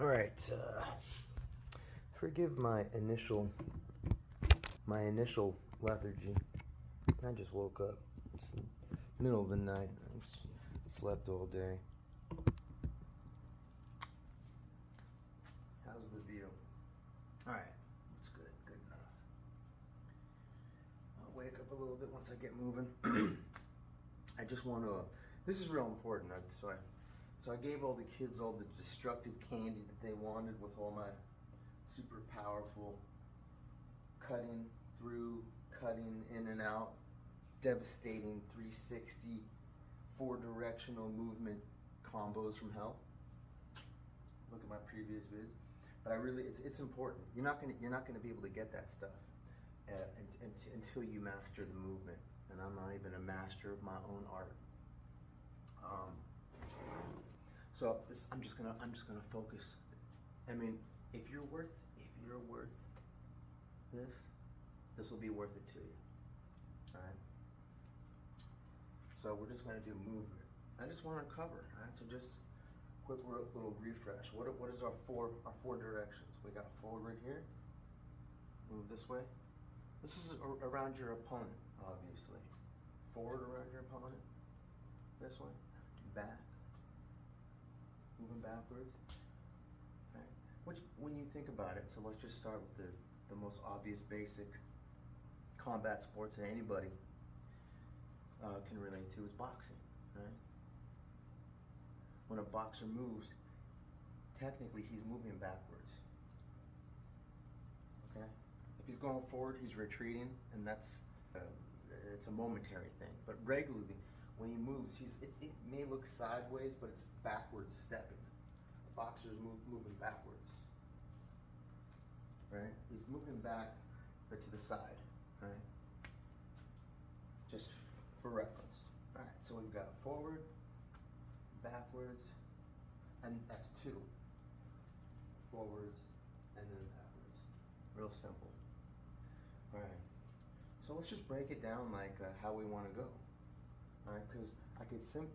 All right. Forgive my initial lethargy. I just woke up. It's the middle of the night. I slept all day. How's the view? All right. It's good. Good enough. I'll wake up a little bit once I get moving. I just want to. This is real important. So I gave all the kids all the destructive candy that they wanted with all my super powerful cutting through, cutting in and out, devastating 360, 4-directional movement combos from hell. Look at my previous vids. But it's important. You're not gonna be able to get that stuff until you master the movement. And I'm not even a master of my own art. So I'm just gonna focus. I mean, if you're worth this will be worth it to you. All right. So we're just gonna do movement. I just want to cover. All right. So just quick little refresh. What is our four directions? We got forward here. Move this way. This is around your opponent, obviously. Forward around your opponent. This way. Back. Moving backwards. Okay. Which, when you think about it, so let's just start with the most obvious basic combat sports that anybody can relate to is boxing, right? When a boxer moves, technically he's moving backwards. Okay? If he's going forward, he's retreating, and that's it's a momentary thing. But regularly, when he moves, it may look sideways, but it's backwards stepping. The boxer's moving backwards, right? He's moving back, but to the side, right? Just for reference. All right, so we've got forward, backwards, and that's 2. Forwards, and then backwards. Real simple. All right, so let's just break it down like how we want to go. All right, because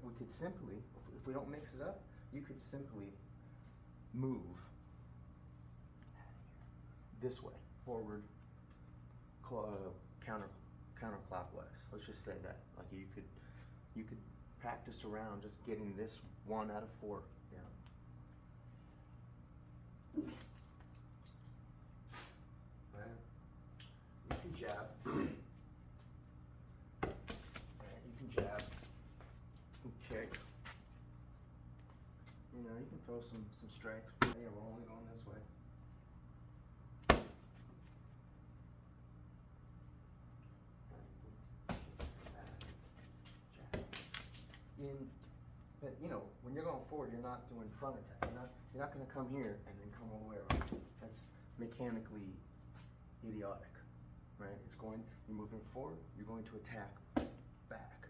we could simply, if we don't mix it up, you could simply move this way, forward, counterclockwise. Let's just say that. Like you could practice around just getting this 1 out of 4. Yeah. Right. You can jab. You can jab, you can kick, you know, you can throw some strikes. Yeah, we're only going this way. But you know, when you're going forward, you're not doing front attack. You're not going to come here and then come all the way around. That's mechanically idiotic, right? You're moving forward, you're going to attack back.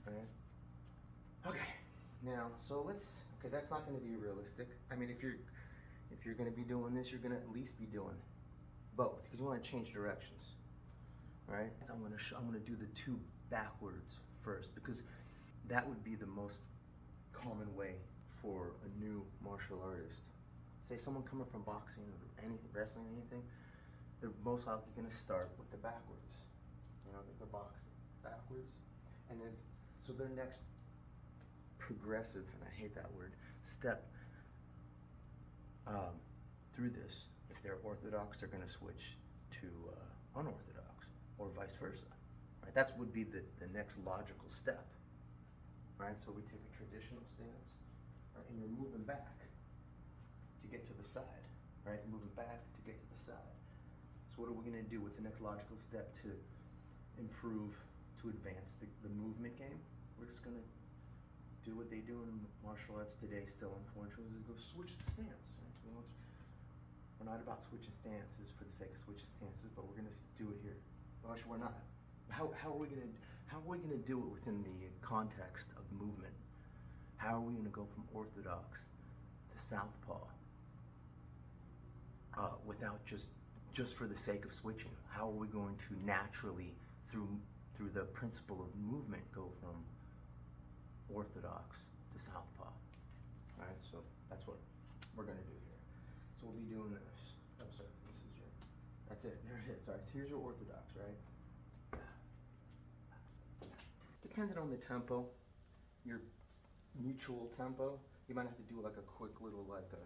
Right? Okay. Now, okay, that's not going to be realistic. I mean, if you're going to be doing this, you're going to at least be doing both, because you want to change directions. All right? I'm going to do the 2 backwards first, because that would be the most common way for a new martial artist. Say someone coming from boxing or wrestling, anything, they're most likely going to start with the backwards. You know, they're boxing backwards, and then so their next progressive, and I hate that word, step through this, if they're orthodox, they're going to switch to unorthodox, or vice versa. Right? That would be the next logical step. Right? So we take a traditional stance, right, and you're moving back to get to the side. Right? Moving back to get to the side. So what are we going to do? What's the next logical step to improve, to advance the movement game? We're just going to do what they do in martial arts today still, unfortunately, is go switch the stance. Right? We're not about switching stances for the sake of switching stances, but we're going to do it here. Well, actually, we're not. How are we going to do it within the context of movement? How are we going to go from orthodox to southpaw without just for the sake of switching? How are we going to naturally, through the principle of movement, go from orthodox to southpaw? All right, so that's what we're gonna do here. So we'll be doing this. I'm sorry, this is your, that's it, there it is. All right, so here's your orthodox, right? Depending on the tempo, your mutual tempo, you might have to do like a quick little, like a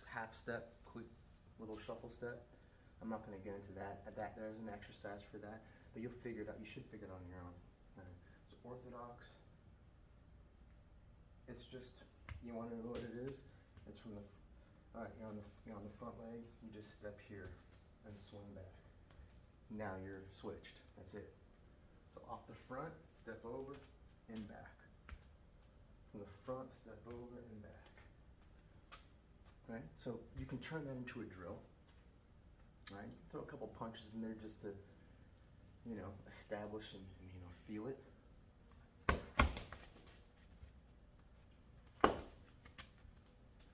half step, quick little shuffle step. I'm not gonna get into that. There's an exercise for that, but you'll figure it out. You should figure it out on your own. All right. So orthodox, it's just, you wanna know what it is? It's from the, all right, you're on the front leg, you just step here and swing back. Now you're switched, that's it. So off the front, step over and back. From the front, step over and back. Right? So you can turn that into a drill. Right? You can throw a couple punches in there just to, you know, establish and you know, feel it.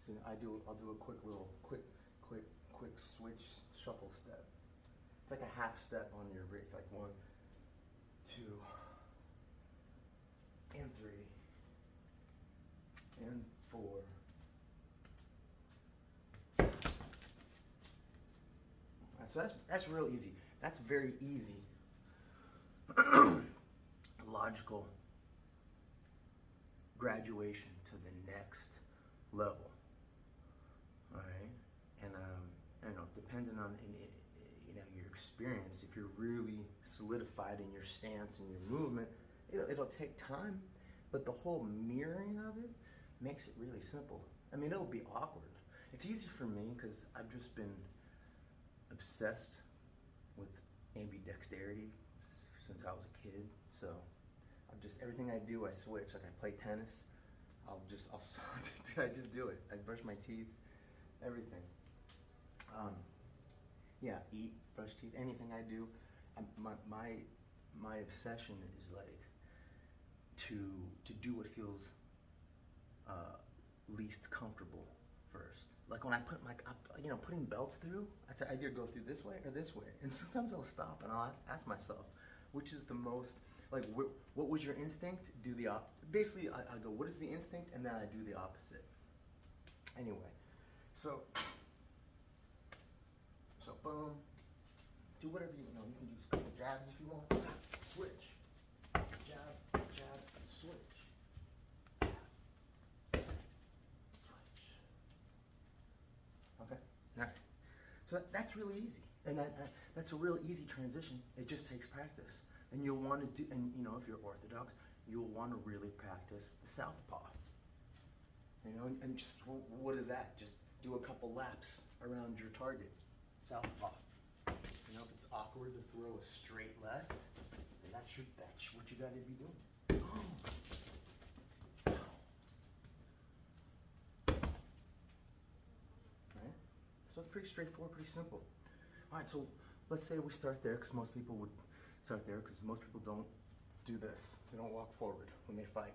So I'll do a quick switch shuffle step. It's like a half step on your rig, like 1, 2, and 3, and 4. So that's real easy. That's very easy. Logical graduation to the next level. All right, and I don't know, depending on you know, your experience, if you're really solidified in your stance and your movement, it'll take time, but the whole mirroring of it makes it really simple. I mean, it'll be awkward. It's easy for me because I've just been obsessed with ambidexterity since I was a kid. So everything I do, I switch. Like I play tennis, I just do it. I brush my teeth, everything. Yeah, eat, brush teeth, anything I do. My obsession is like to do what feels least comfortable first. Like when I put you know, putting belts through, I either go through this way or this way. And sometimes I'll stop and I'll ask myself, which is the most, like, what was your instinct? Do the basically, I go, what is the instinct? And then I do the opposite. Anyway, so boom, do whatever you know. You can use a couple jabs if you want. Switch, jab, jab, switch. Okay, all right. So that's really easy, and that's a real easy transition. It just takes practice, and you'll want to do. And you know, if you're Orthodox, you'll want to really practice the southpaw. You know, and just what is that? Just do a couple laps around your target, southpaw. You know, if it's awkward to throw a straight left, that's what you got to be doing. Right? So it's pretty straightforward, pretty simple. All right, so let's say we start there, because most people would start there, because most people don't do this. They don't walk forward when they fight.